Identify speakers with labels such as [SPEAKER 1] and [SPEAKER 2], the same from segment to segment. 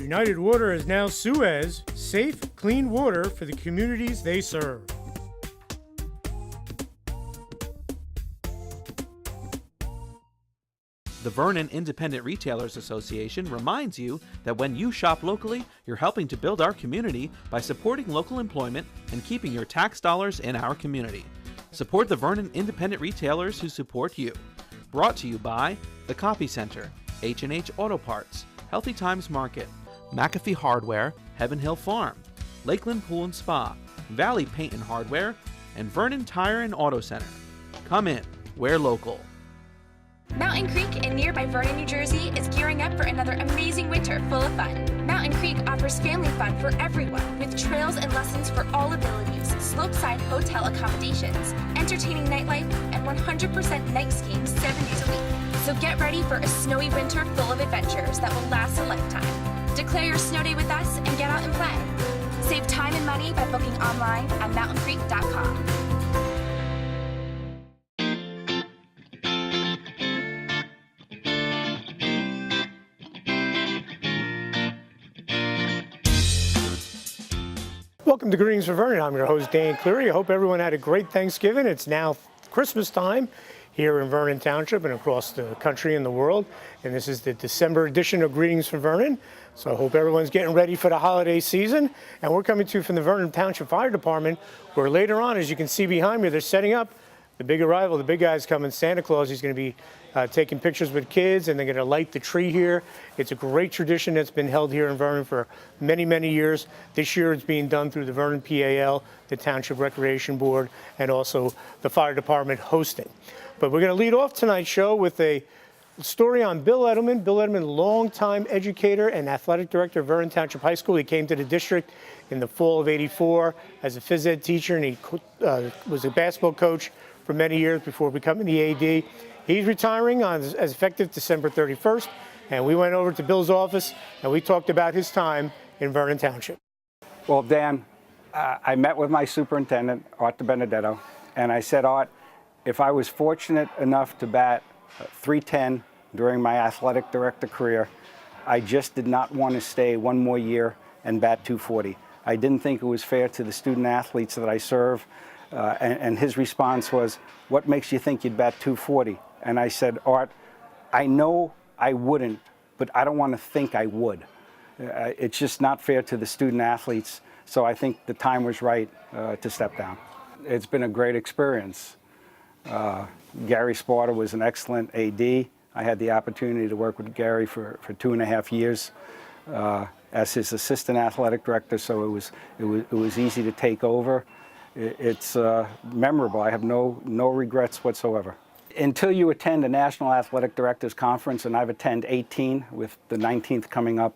[SPEAKER 1] United Water is now Suez, safe, clean water for the communities they serve.
[SPEAKER 2] The Vernon Independent Retailers Association reminds you that when you shop locally, you're helping to build our community by supporting local employment and keeping your tax dollars in our community. Support the Vernon Independent Retailers who support you. Brought to you by The Copy Center, H&H Auto Parts, Healthy Times Market, McAfee Hardware, Heaven Hill Farm, Lakeland Pool and Spa, Valley Paint and Hardware, and Vernon Tire and Auto Center. Come in, we're local.
[SPEAKER 3] Mountain Creek in nearby Vernon, New Jersey is gearing up for another amazing winter full of fun. Mountain Creek offers family fun for everyone with trails and lessons for all abilities, slopeside hotel accommodations, entertaining nightlife, and 100% night skiing 7 days a week. So get ready for a snowy winter full of adventures that will last a lifetime. Declare your snow day with us and get out and play. Save time and money by booking online at mountaincreek.com.
[SPEAKER 1] Welcome to Greetings from Vernon. I'm your host, Dan Cleary. I hope everyone had a great Thanksgiving. It's now Christmas time here in Vernon Township and across the country and the world. And this is the December edition of Greetings from Vernon. So I hope everyone's getting ready for the holiday season. And we're coming to you from the Vernon Township Fire Department, where later on, as you can see behind me, they're setting up the big arrival. The big guy's coming, Santa Claus. He's going to be taking pictures with kids, and they're going to light the tree here. It's a great tradition that's been held here in Vernon for many, many years. This year it's being done through the Vernon PAL, the Township Recreation Board, and also the Fire Department hosting. But we're going to lead off tonight's show with a story on Bill Edelman. Bill Edelman, longtime educator and athletic director of Vernon Township High School. He came to the district in the fall of '84 as a phys ed teacher, and he was a basketball coach for many years before becoming the AD. He's retiring as effective December 31st, and we went over to Bill's office and we talked about his time in Vernon Township.
[SPEAKER 4] Well, Dan, I met with my superintendent, Art DiBenedetto, and I said, Art, if I was fortunate enough to bat .310 during my athletic director career, I just did not want to stay one more year and bat .240. I didn't think it was fair to the student athletes that I serve. And his response was, what makes you think you'd bat .240? And I said, Art, I know I wouldn't, but I don't want to think I would. It's just not fair to the student athletes, so I think the time was right to step down. It's been a great experience. Gary Sparta was an excellent AD. I had the opportunity to work with Gary for 2.5 years as his assistant athletic director, so it was easy to take over. It's memorable. I have no regrets whatsoever. Until you attend a National Athletic Directors Conference, and I've attended 18 with the 19th coming up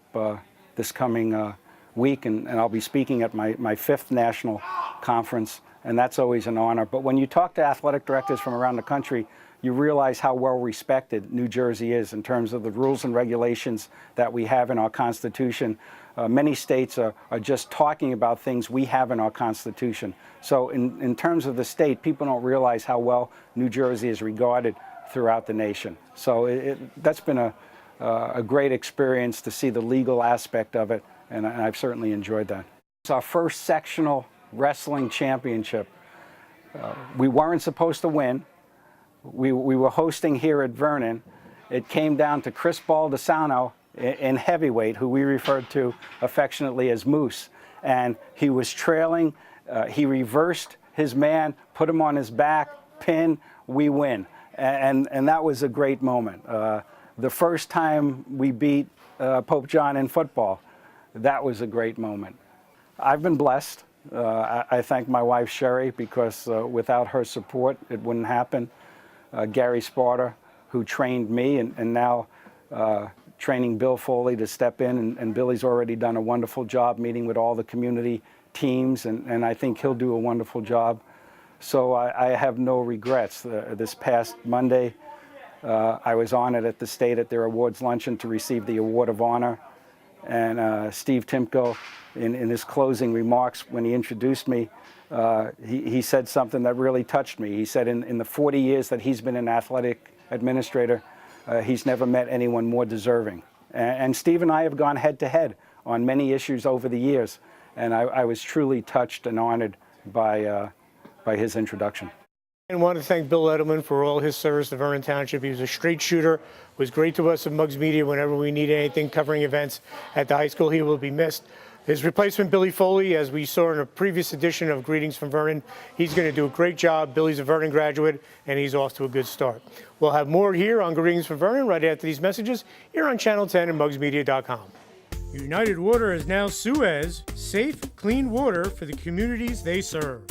[SPEAKER 4] this coming week, and I'll be speaking at my 5th national conference, and that's always an honor. But when you talk to athletic directors from around the country, you realize how well respected New Jersey is in terms of the rules and regulations that we have in our Constitution. Many states are just talking about things we have in our Constitution. So in terms of the state, people don't realize how well New Jersey is regarded throughout the nation. So that's been a great experience to see the legal aspect of it, and I've certainly enjoyed that. It's our first sectional wrestling championship. We weren't supposed to win. We were hosting here at Vernon. It came down to Chris Baldessano in heavyweight, who we referred to affectionately as Moose. And he was trailing. He reversed his man, put him on his back, pin, we win. And that was a great moment. The first time we beat Pope John in football, that was a great moment. I've been blessed. I thank my wife, Sherry, because without her support, it wouldn't happen. Gary Sparta, who trained me, and now training Bill Foley to step in, and Billy's already done a wonderful job meeting with all the community teams, and I think he'll do a wonderful job. So I have no regrets. This past Monday, I was honored at the state at their awards luncheon to receive the Award of Honor, and Steve Timko, in his closing remarks when he introduced me, he said something that really touched me. He said in the 40 years that he's been an athletic administrator, he's never met anyone more deserving. And Steve and I have gone head to head on many issues over the years, and I was truly touched and honored by his introduction.
[SPEAKER 1] And I want to thank Bill Edelman for all his service to Vernon Township. He was a straight shooter, was great to us at Muggs Media whenever we needed anything covering events at the high school. He will be missed. His replacement, Billy Foley, as we saw in a previous edition of Greetings from Vernon, he's going to do a great job. Billy's a Vernon graduate, and he's off to a good start. We'll have more here on Greetings from Vernon right after these messages here on Channel 10 and MuggsMedia.com. United Water is now Suez, safe, clean water for the communities they serve.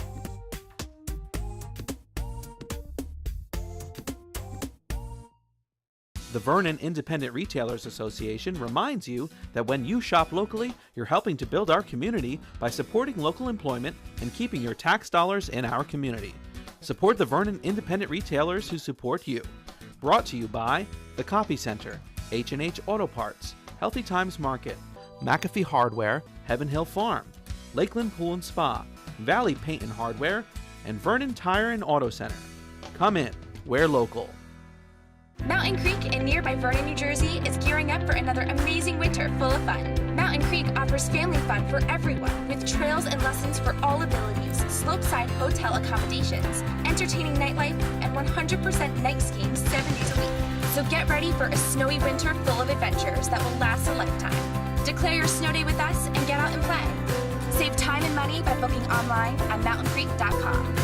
[SPEAKER 2] The Vernon Independent Retailers Association reminds you that when you shop locally, you're helping to build our community by supporting local employment and keeping your tax dollars in our community. Support the Vernon Independent Retailers who support you. Brought to you by The Copy Center, H&H Auto Parts, Healthy Times Market, McAfee Hardware, Heaven Hill Farm, Lakeland Pool and Spa, Valley Paint and Hardware, and Vernon Tire and Auto Center. Come in, we're local.
[SPEAKER 3] Mountain Creek in nearby Vernon, New Jersey is gearing up for another amazing winter full of fun. Mountain Creek offers family fun for everyone with trails and lessons for all abilities, slopeside hotel accommodations, entertaining nightlife, and 100% night skiing 7 days a week. So get ready for a snowy winter full of adventures that will last a lifetime. Declare your snow day with us and get out and play. Save time and money by booking online at mountaincreek.com.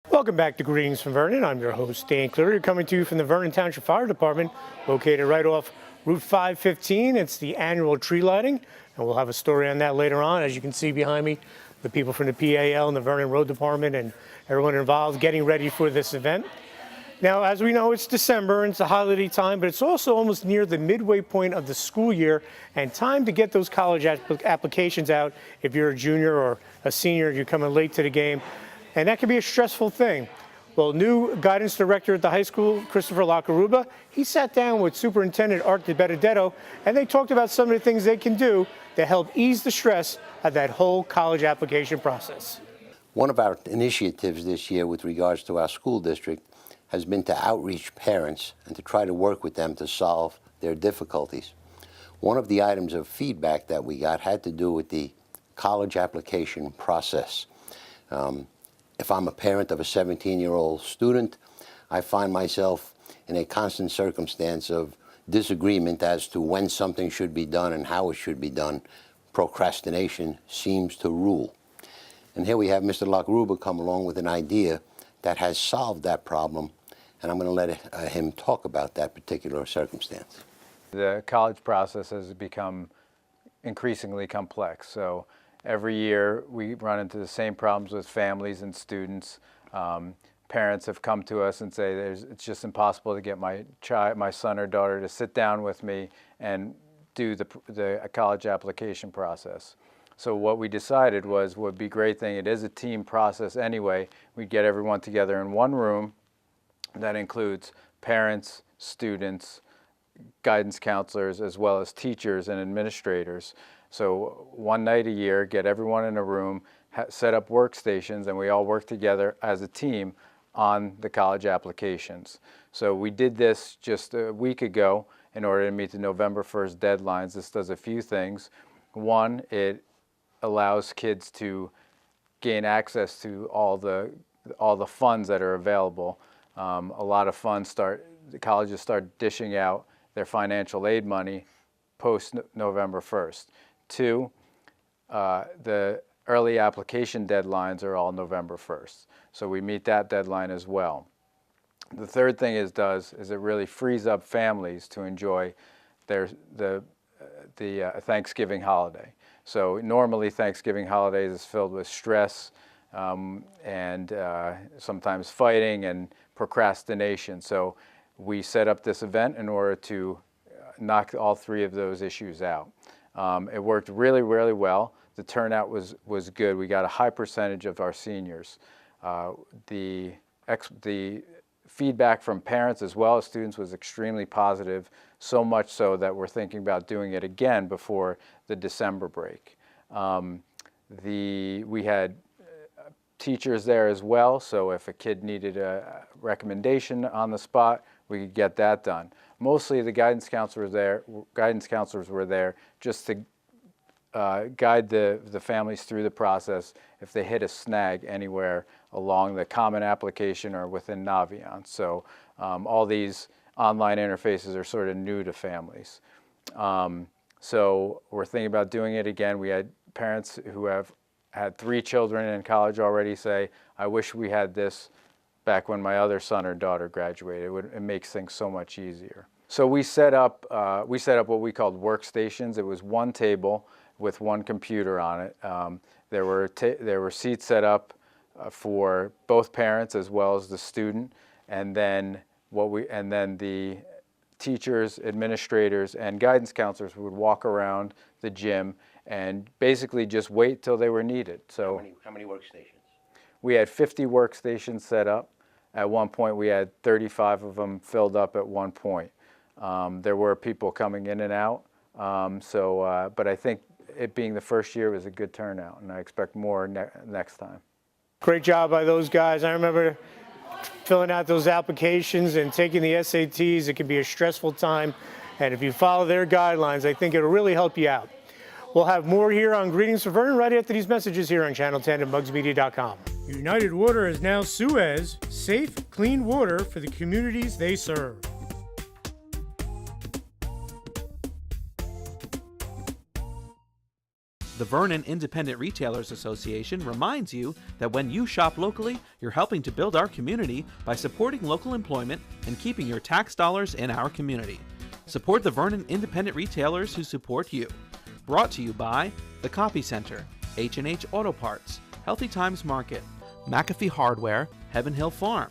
[SPEAKER 1] Welcome back to Greetings from Vernon. I'm your host, Dan Cleary, coming to you from the Vernon Township Fire Department, located right off Route 515. It's the annual tree lighting, and we'll have a story on that later on. As you can see behind me, the people from the PAL and the Vernon Road Department and everyone involved getting ready for this event. Now, as we know, it's December and it's a holiday time, but it's also almost near the midway point of the school year and time to get those college applications out if you're a junior or a senior, you're coming late to the game. And that can be a stressful thing. Well, new guidance director at the high school, Christopher LaCarrubba, he sat down with Superintendent Art DiBenedetto, and they talked about some of the things they can do to help ease the stress of that whole college application process.
[SPEAKER 5] One of our initiatives this year with regards to our school district has been to outreach parents and to try to work with them to solve their difficulties. One of the items of feedback that we got had to do with the college application process. If I'm a parent of a 17-year-old student, I find myself in a constant circumstance of disagreement as to when something should be done and how it should be done. Procrastination seems to rule. And here we have Mr. LaCarrubba come along with an idea that has solved that problem, and I'm going to let him talk about that particular circumstance.
[SPEAKER 6] The college process has become increasingly complex. So every year we run into the same problems with families and students. Parents have come to us and say it's just impossible to get my son or daughter to sit down with me and do the college application process. So what we decided would be a great thing. It is a team process anyway. We'd get everyone together in one room that includes parents, students, guidance counselors, as well as teachers and administrators. So one night a year, get everyone in a room, set up workstations, and we all work together as a team on the college applications. So we did this just a week ago in order to meet the November 1st deadlines. This does a few things. One, it allows kids to gain access to all the funds that are available. A lot of funds the colleges start dishing out their financial aid money post November 1st. Two, the early application deadlines are all November 1st. So we meet that deadline as well. The third thing it does is it really frees up families to enjoy the Thanksgiving holiday. So normally Thanksgiving holidays is filled with stress and sometimes fighting and procrastination. So we set up this event in order to knock all three of those issues out. It worked really, really well. The turnout was good. We got a high percentage of our seniors. The feedback from parents as well as students was extremely positive, so much so that we're thinking about doing it again before the December break. We had teachers there as well, so if a kid needed a recommendation on the spot, we could get that done. Mostly the guidance counselors were there just to guide the families through the process if they hit a snag anywhere along the common application or within Naviance. So all these online interfaces are sort of new to families. So we're thinking about doing it again. We had parents who have had 3 children in college already say, I wish we had this back when my other son or daughter graduated. It makes things so much easier. So we set up what we called workstations. It was one table with one computer on it. There were seats set up for both parents as well as the student, and then the teachers, administrators, and guidance counselors would walk around the gym and basically just wait till they were needed. So
[SPEAKER 5] How many workstations?
[SPEAKER 6] we had 50 workstations set up. At one point, we had 35 of them filled up at one point. There were people coming in and out, but I think it being the first year was a good turnout, and I expect more next time.
[SPEAKER 1] Great job by those guys. I remember filling out those applications and taking the SATs. It can be a stressful time, and if you follow their guidelines, I think it'll really help you out. We'll have more here on Greetings from Vernon right after these messages here on Channel 10 and BugsMedia.com. United Water is now Suez, safe, clean water for the communities they serve.
[SPEAKER 2] The Vernon Independent Retailers Association reminds you that when you shop locally, you're helping to build our community by supporting local employment and keeping your tax dollars in our community. Support the Vernon Independent Retailers who support you. Brought to you by The Copy Center, H&H Auto Parts, Healthy Times Market, McAfee Hardware, Heaven Hill Farm,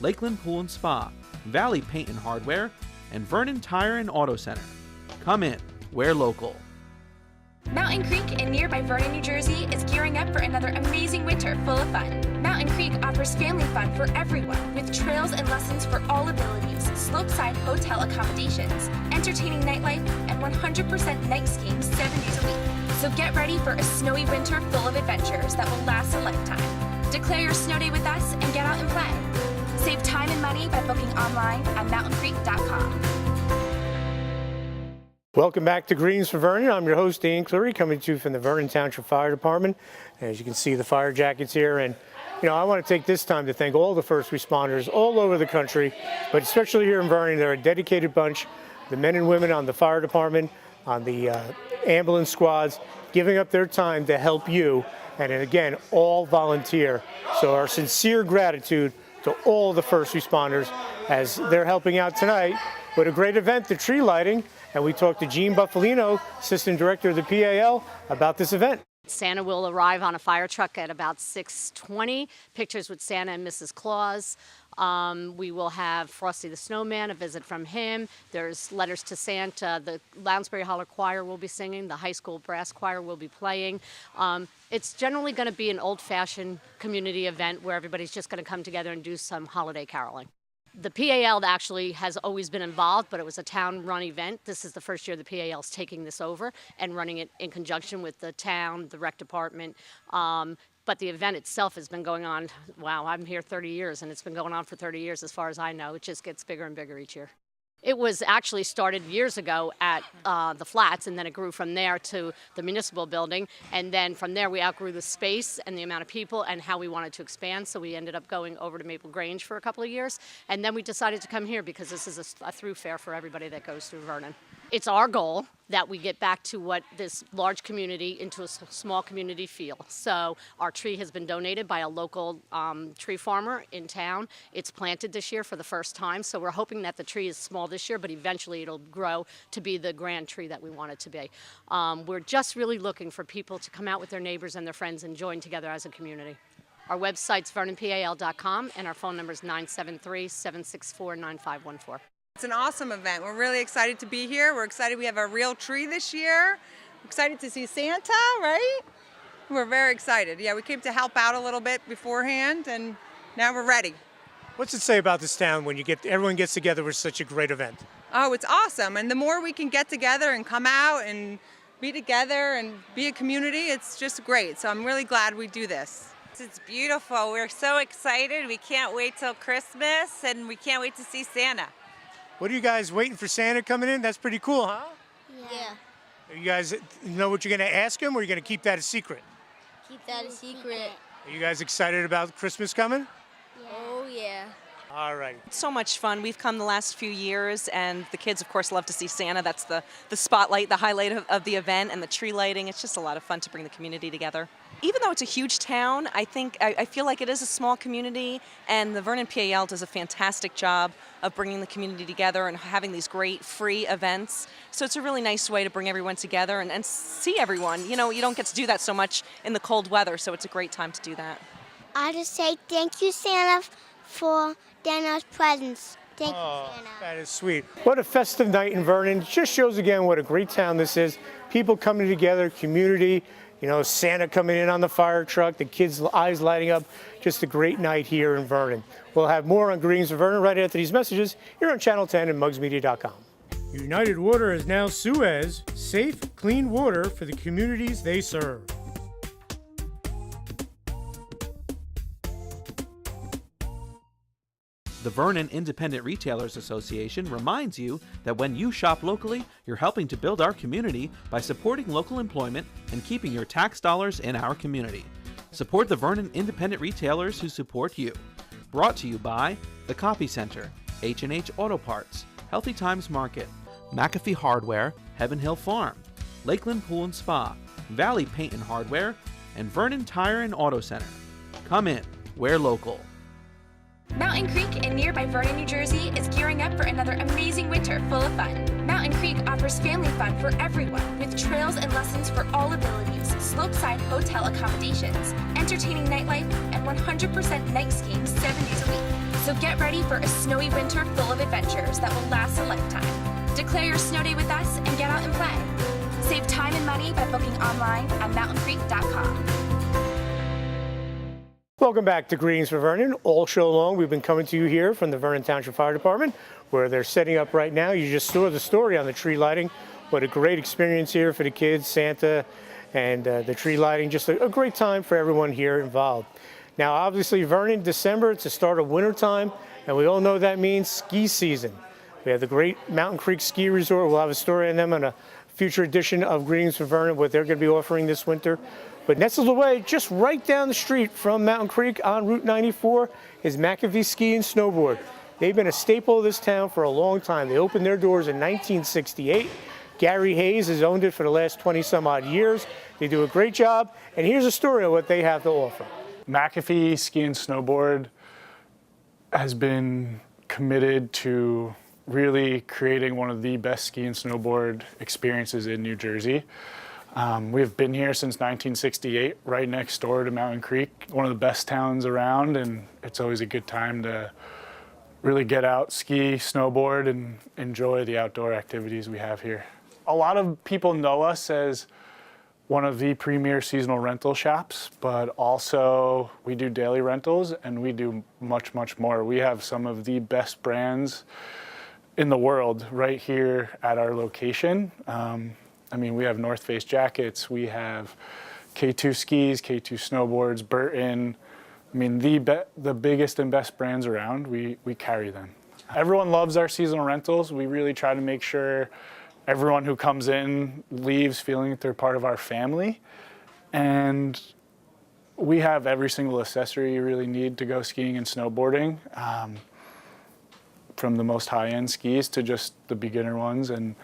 [SPEAKER 2] Lakeland Pool and Spa, Valley Paint and Hardware, and Vernon Tire and Auto Center. Come in, we're local.
[SPEAKER 3] Mountain Creek in nearby Vernon, New Jersey is gearing up for another amazing winter full of fun. Mountain Creek offers family fun for everyone with trails and lessons for all abilities, slopeside hotel accommodations, entertaining nightlife, and 100% night skiing 7 days a week. So get ready for a snowy winter full of adventures that will last a lifetime. Declare your snow day with us and get out and play. Save time and money by booking online at mountaincreek.com.
[SPEAKER 1] Welcome back to Greetings from Vernon. I'm your host, Dan Cleary, coming to you from the Vernon Township Fire Department. As you can see, the fire jackets here. And, I want to take this time to thank all the first responders all over the country, but especially here in Vernon. They're a dedicated bunch. The men and women on the fire department, on the ambulance squads, giving up their time to help you. And again, all volunteer. So our sincere gratitude to all the first responders as they're helping out tonight with a great event, the tree lighting. And we talked to Jean Buffalino, Assistant Director of the PAL, about this event.
[SPEAKER 7] Santa will arrive on a fire truck at about 6:20. Pictures with Santa and Mrs. Claus. We will have Frosty the Snowman, a visit from him. There's letters to Santa. The Lounsbury Holler Choir will be singing. The high school brass choir will be playing. It's generally going to be an old-fashioned community event where everybody's just going to come together and do some holiday caroling. The PAL actually has always been involved, but it was a town-run event. This is the first year the PAL is taking this over and running it in conjunction with the town, the rec department. But the event itself has been going on, wow, I'm here 30 years, and it's been going on for 30 years as far as I know. It just gets bigger and bigger each year. It was actually started years ago at the flats, and then it grew from there to the municipal building. And then from there, we outgrew the space and the amount of people and how we wanted to expand. So we ended up going over to Maple Grange for a couple of years. And then we decided to come here because this is a through fare for everybody that goes through Vernon. It's our goal that we get back to what this large community into a small community feel. So our tree has been donated by a local tree farmer in town. It's planted this year for the first time, so we're hoping that the tree is small this year, but eventually it'll grow to be the grand tree that we want it to be. We're just really looking for people to come out with their neighbors and their friends and join together as a community. Our website's vernonpal.com, and our phone number is 973-764-9514.
[SPEAKER 8] It's an awesome event. We're really excited to be here. We're excited we have a real tree this year. We're excited to see Santa, right? We're very excited. Yeah, we came to help out a little bit beforehand, and now we're ready.
[SPEAKER 1] What's it say about this town when everyone gets together with such a great event?
[SPEAKER 8] Oh, it's awesome. And the more we can get together and come out and be together and be a community, it's just great. So I'm really glad we do this.
[SPEAKER 9] It's beautiful. We're so excited. We can't wait till Christmas, and we can't wait to see Santa.
[SPEAKER 1] What are you guys waiting for Santa coming in? That's pretty cool, huh?
[SPEAKER 9] Yeah.
[SPEAKER 1] You guys know what you're going to ask him, or are you going to keep that a secret?
[SPEAKER 9] Keep that a secret.
[SPEAKER 1] Are you guys excited about Christmas coming?
[SPEAKER 9] Yeah. Oh, yeah.
[SPEAKER 1] All right.
[SPEAKER 10] It's so much fun. We've come the last few years, and the kids, of course, love to see Santa. That's the spotlight, the highlight of the event, and the tree lighting. It's just a lot of fun to bring the community together. Even though it's a huge town, I feel like it is a small community, and the Vernon PAL does a fantastic job of bringing the community together and having these great free events. So it's a really nice way to bring everyone together and see everyone. You know, you don't get to do that so much in the cold weather, so it's a great time to do that.
[SPEAKER 9] I just say thank you, Santa, for Dana's presents. Thank you, Santa.
[SPEAKER 1] That is sweet. What a festive night in Vernon. It just shows again what a great town this is. People coming together, community, you know, Santa coming in on the fire truck, the kids' eyes lighting up. Just a great night here in Vernon. We'll have more on Greetings from Vernon right after these messages here on Channel 10 and mugsmedia.com. United Water is now Suez, safe, clean water for the communities they serve.
[SPEAKER 2] The Vernon Independent Retailers Association reminds you that when you shop locally, you're helping to build our community by supporting local employment and keeping your tax dollars in our community. Support the Vernon Independent Retailers who support you. Brought to you by the Copy Center, H&H Auto Parts, Healthy Times Market, McAfee Hardware, Heaven Hill Farm, Lakeland Pool and Spa, Valley Paint and Hardware, and Vernon Tire and Auto Center. Come in, we're local.
[SPEAKER 3] Mountain Creek in nearby Vernon, New Jersey is gearing up for another amazing winter full of fun. Mountain Creek offers family fun for everyone with trails and lessons for all abilities, slopeside hotel accommodations, entertaining nightlife, and 100% night skiing 7 days a week. So get ready for a snowy winter full of adventures that will last a lifetime. Declare your snow day with us and get out and play. Save time and money by booking online at mountaincreek.com.
[SPEAKER 1] Welcome back to Greetings from Vernon. All show long, we've been coming to you here from the Vernon Township Fire Department, where they're setting up right now. You just saw the story on the tree lighting. What a great experience here for the kids, Santa, and the tree lighting. Just a great time for everyone here involved. Now, obviously, Vernon, December, it's the start of winter time, and we all know that means ski season. We have the great Mountain Creek Ski Resort. We'll have a story on them on a future edition of Greetings from Vernon, what they're going to be offering this winter. But nestled away, just right down the street from Mountain Creek on Route 94 is McAfee Ski and Snowboard. They've been a staple of this town for a long time. They opened their doors in 1968. Gary Hayes has owned it for the last 20 some odd years. They do a great job. And here's a story of what they have to offer.
[SPEAKER 11] McAfee Ski and Snowboard has been committed to really creating one of the best ski and snowboard experiences in New Jersey. We've been here since 1968, right next door to Mountain Creek, one of the best towns around, and it's always a good time to really get out, ski, snowboard, and enjoy the outdoor activities we have here. A lot of people know us as one of the premier seasonal rental shops, but also we do daily rentals and we do much, much more. We have some of the best brands in the world right here at our location. I mean, we have North Face jackets, we have K2 skis, K2 snowboards, Burton. I mean, the biggest and best brands around, we carry them. Everyone loves our seasonal rentals. We really try to make sure everyone who comes in leaves feeling that they're part of our family. And we have every single accessory you really need to go skiing and snowboarding, from the most high-end skis to just the beginner ones. And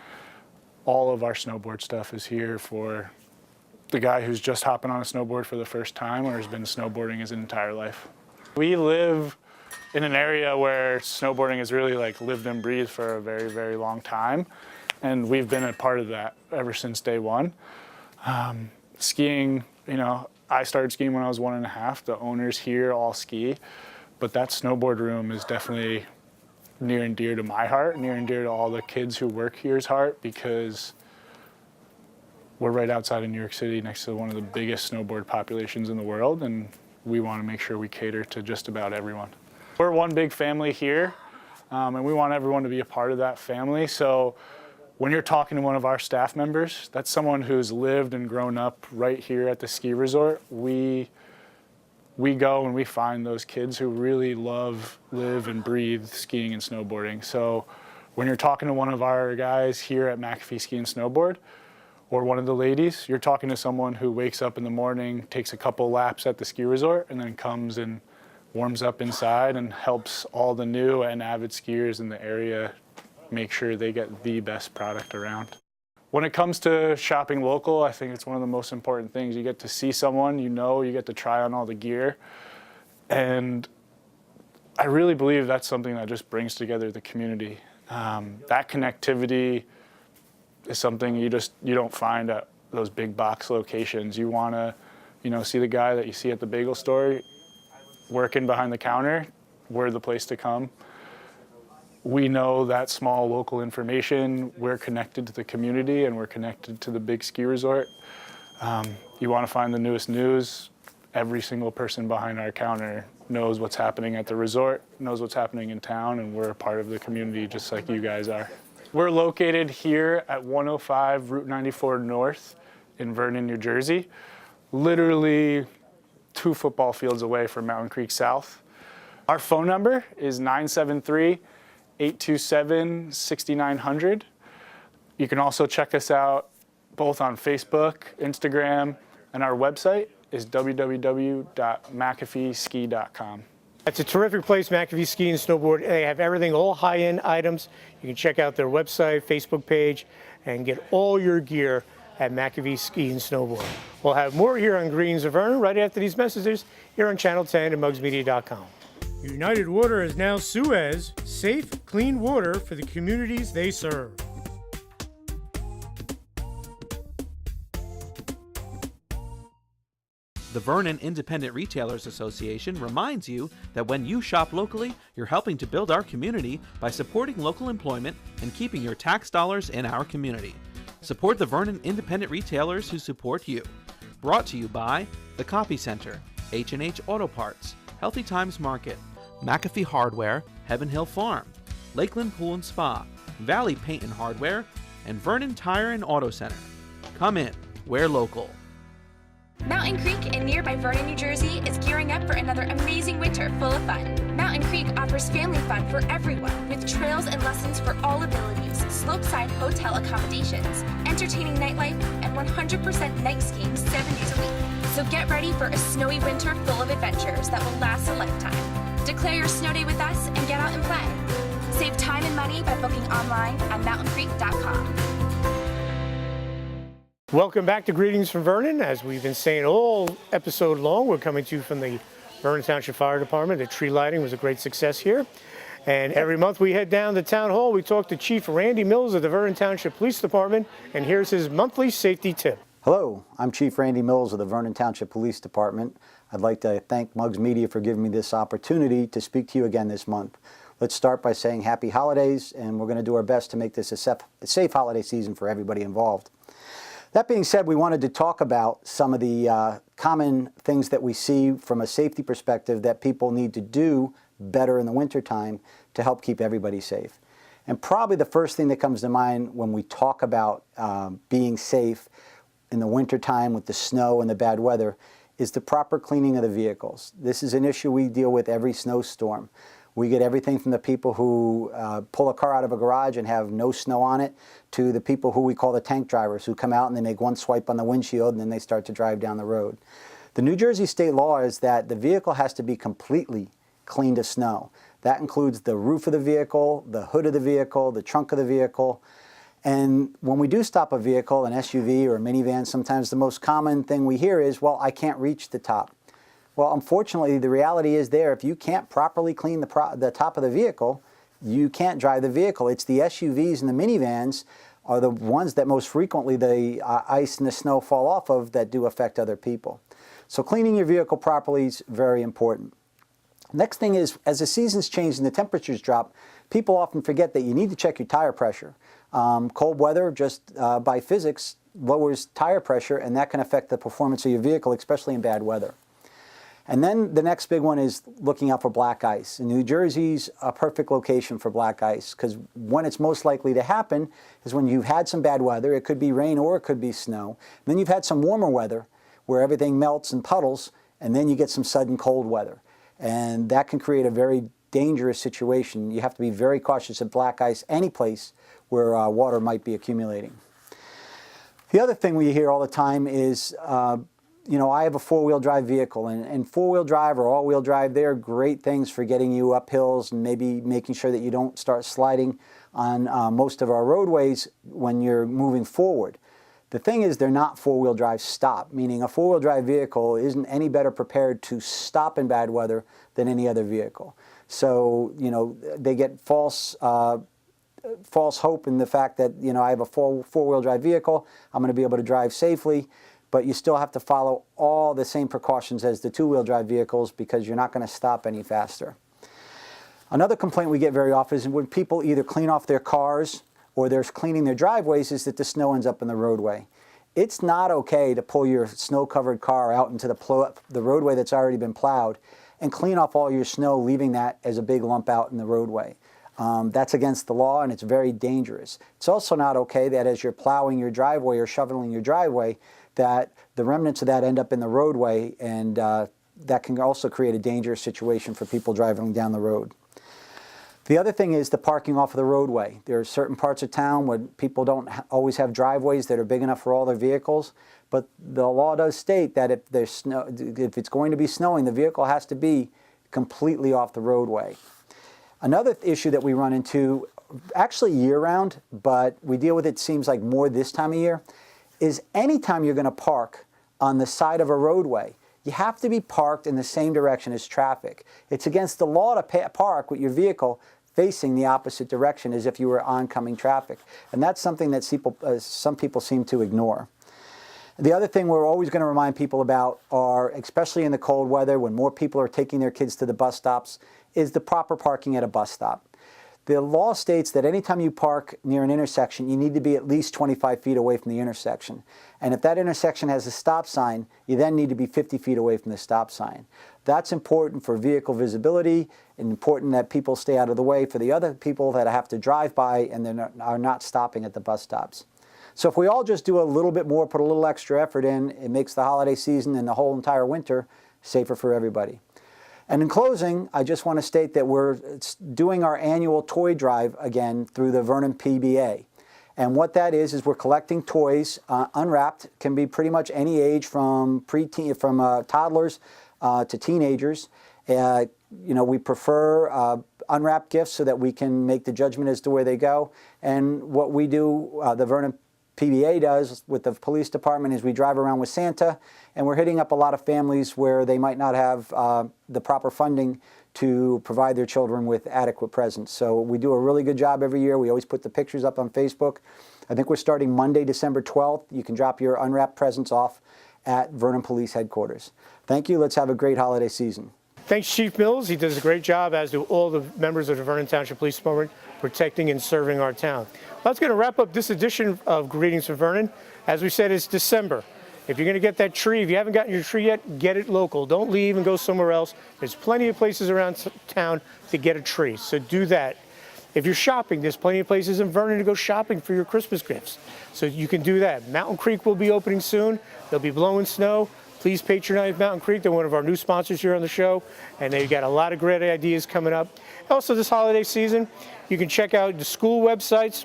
[SPEAKER 11] all of our snowboard stuff is here for the guy who's just hopping on a snowboard for the first time or has been snowboarding his entire life. We live in an area where snowboarding has really like lived and breathed for a very, very long time. And we've been a part of that ever since day one. Skiing, you know, I started skiing when I was 1.5. The owners here all ski, but that snowboard room is definitely near and dear to my heart, near and dear to all the kids who work here's heart, because we're right outside of New York City next to one of the biggest snowboard populations in the world, and we want to make sure we cater to just about everyone. We're one big family here, and we want everyone to be a part of that family. So when you're talking to one of our staff members, that's someone who's lived and grown up right here at the ski resort. We go and we find those kids who really love, live, and breathe skiing and snowboarding. So When you're talking to one of our guys here at McAfee Ski and Snowboard, or one of the ladies, you're talking to someone who wakes up in the morning, takes a couple laps at the ski resort, and then comes and warms up inside and helps all the new and avid skiers in the area make sure they get the best product around. When it comes to shopping local, I think it's one of the most important things. You get to see someone, you get to try on all the gear. And I really believe that's something that just brings together the community. That connectivity is something you don't find at those big box locations. You want to, see the guy that you see at the bagel store working behind the counter. We're the place to come. We know that small local information. We're connected to the community and we're connected to the big ski resort. You want to find the newest news. Every single person behind our counter knows what's happening at the resort, knows what's happening in town, and we're a part of the community just like you guys are. We're located here at 105 Route 94 North in Vernon, New Jersey, literally 2 football fields away from Mountain Creek South. Our phone number is 973-827-6900. You can also check us out both on Facebook, Instagram, and our website is www.McAfeeski.com.
[SPEAKER 1] It's a terrific place, McAfee Ski and Snowboard. They have everything, all high-end items. You can check out their website, Facebook page, and get all your gear at McAfee Ski and Snowboard. We'll have more here on Greetings of Vernon right after these messages here on Channel 10 and mugsmedia.com. United Water is now Suez, safe, clean water for the communities they serve.
[SPEAKER 2] The Vernon Independent Retailers Association reminds you that when you shop locally, you're helping to build our community by supporting local employment and keeping your tax dollars in our community. Support the Vernon Independent Retailers who support you. Brought to you by The Copy Center, H&H Auto Parts, Healthy Times Market, McAfee Hardware, Heaven Hill Farm, Lakeland Pool and Spa, Valley Paint and Hardware, and Vernon Tire and Auto Center. Come in, we're local.
[SPEAKER 3] Mountain Creek in nearby Vernon, New Jersey is gearing up for another amazing winter full of fun. Mountain Creek offers family fun for everyone with trails and lessons for all abilities, slopeside hotel accommodations, entertaining nightlife, and 100% night skiing 7 days a week. So get ready for a snowy winter full of adventures that will last a lifetime. Declare your snow day with us and get out and play. Save time and money by booking online at mountaincreek.com.
[SPEAKER 1] Welcome back to Greetings from Vernon. As we've been saying all episode long, we're coming to you from the Vernon Township Fire Department. The tree lighting was a great success here. And every month we head down to Town Hall, we talk to Chief Randy Mills of the Vernon Township Police Department, and here's his monthly safety tip.
[SPEAKER 12] Hello, I'm Chief Randy Mills of the Vernon Township Police Department. I'd like to thank Mugs Media for giving me this opportunity to speak to you again this month. Let's start by saying happy holidays, and we're going to do our best to make this a safe holiday season for everybody involved. That being said, we wanted to talk about some of the common things that we see from a safety perspective that people need to do better in the wintertime to help keep everybody safe. And probably the first thing that comes to mind when we talk about being safe in the wintertime with the snow and the bad weather is the proper cleaning of the vehicles. This is an issue we deal with every snowstorm. We get everything from the people who pull a car out of a garage and have no snow on it to the people who we call the tank drivers who come out and they make one swipe on the windshield and then they start to drive down the road. The New Jersey state law is that the vehicle has to be completely cleaned of snow. That includes the roof of the vehicle, the hood of the vehicle, the trunk of the vehicle. And when we do stop a vehicle, an SUV or a minivan, sometimes the most common thing we hear is, well, I can't reach the top. Well, unfortunately, the reality is there, if you can't properly clean the top of the vehicle, you can't drive the vehicle. It's the SUVs and the minivans are the ones that most frequently the ice and the snow fall off of that do affect other people. So cleaning your vehicle properly is very important. Next thing is, as the seasons change and the temperatures drop, people often forget that you need to check your tire pressure. Cold weather, just by physics, lowers tire pressure, and that can affect the performance of your vehicle, especially in bad weather. And then the next big one is looking out for black ice. And New Jersey's a perfect location for black ice because when it's most likely to happen is when you've had some bad weather. It could be rain or it could be snow. And then you've had some warmer weather where everything melts and puddles, and then you get some sudden cold weather. And that can create a very dangerous situation. You have to be very cautious of black ice any place where water might be accumulating. The other thing we hear all the time is, you know, I have a four-wheel drive vehicle, and four-wheel drive or all-wheel drive, they're great things for getting you up hills and maybe making sure that you don't start sliding on most of our roadways when you're moving forward. The thing is, they're not four-wheel drive stop, meaning a four-wheel drive vehicle isn't any better prepared to stop in bad weather than any other vehicle. So, you know, they get false hope in the fact that, you know, I have a four-wheel drive vehicle, I'm going to be able to drive safely, but you still have to follow all the same precautions as the two-wheel drive vehicles because you're not going to stop any faster. Another complaint we get very often is when people either clean off their cars or they're cleaning their driveways is that the snow ends up in the roadway. It's not okay to pull your snow-covered car out into the roadway that's already been plowed and clean off all your snow, leaving that as a big lump out in the roadway. That's against the law and it's very dangerous. It's also not okay that as you're plowing your driveway or shoveling your driveway, that the remnants of that end up in the roadway, and that can also create a dangerous situation for people driving down the road. The other thing is the parking off of the roadway. There are certain parts of town where people don't always have driveways that are big enough for all their vehicles, but the law does state that if it's going to be snowing, the vehicle has to be completely off the roadway. Another issue that we run into, actually year-round, but we deal with it seems like more this time of year, is anytime you're going to park on the side of a roadway, you have to be parked in the same direction as traffic. It's against the law to park with your vehicle facing the opposite direction as if you were oncoming traffic. And that's something that some people seem to ignore. The other thing we're always going to remind people about are, especially in the cold weather when more people are taking their kids to the bus stops, is the proper parking at a bus stop. The law states that anytime you park near an intersection, you need to be at least 25 feet away from the intersection. And if that intersection has a stop sign, you then need to be 50 feet away from the stop sign. That's important for vehicle visibility and important that people stay out of the way for the other people that have to drive by and then are not stopping at the bus stops. So if we all just do a little bit more, put a little extra effort in, it makes the holiday season and the whole entire winter safer for everybody. And in closing, I just want to state that we're doing our annual toy drive again through the Vernon PBA. And what that is we're collecting toys, unwrapped, can be pretty much any age from toddlers to teenagers. You know, we prefer unwrapped gifts so that we can make the judgment as to where they go. And what we do, the Vernon PBA does with the police department, is we drive around with Santa, and we're hitting up a lot of families where they might not have the proper funding to provide their children with adequate presents. So we do a really good job every year. We always put the pictures up on Facebook. I think we're starting Monday, December 12th. You can drop your unwrapped presents off at Vernon Police Headquarters. Thank you. Let's have a great holiday season.
[SPEAKER 1] Thanks, Chief Mills. He does a great job, as do all the members of the Vernon Township Police Department, protecting and serving our town. Well, that's going to wrap up this edition of Greetings from Vernon. As we said, it's December. If you're going to get that tree, if you haven't gotten your tree yet, get it local. Don't leave and go somewhere else. There's plenty of places around town to get a tree, so do that. If you're shopping, there's plenty of places in Vernon to go shopping for your Christmas gifts, so you can do that. Mountain Creek will be opening soon. They'll be blowing snow. Please patronize Mountain Creek. They're one of our new sponsors here on the show, and they've got a lot of great ideas coming up. Also, this holiday season, you can check out the school websites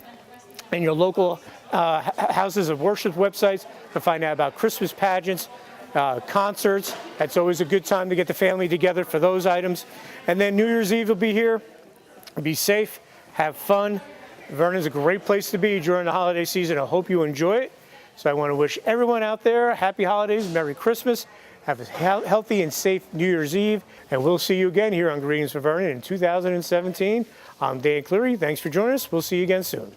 [SPEAKER 1] and your local houses of worship websites to find out about Christmas pageants, concerts. That's always a good time to get the family together for those items. And then New Year's Eve will be here. Be safe, have fun. Vernon's a great place to be during the holiday season. I hope you enjoy it. So I want to wish everyone out there happy holidays, Merry Christmas, have a healthy and safe New Year's Eve, and we'll see you again here on Greetings from Vernon in 2017. I'm Dan Cleary. Thanks for joining us. We'll see you again soon.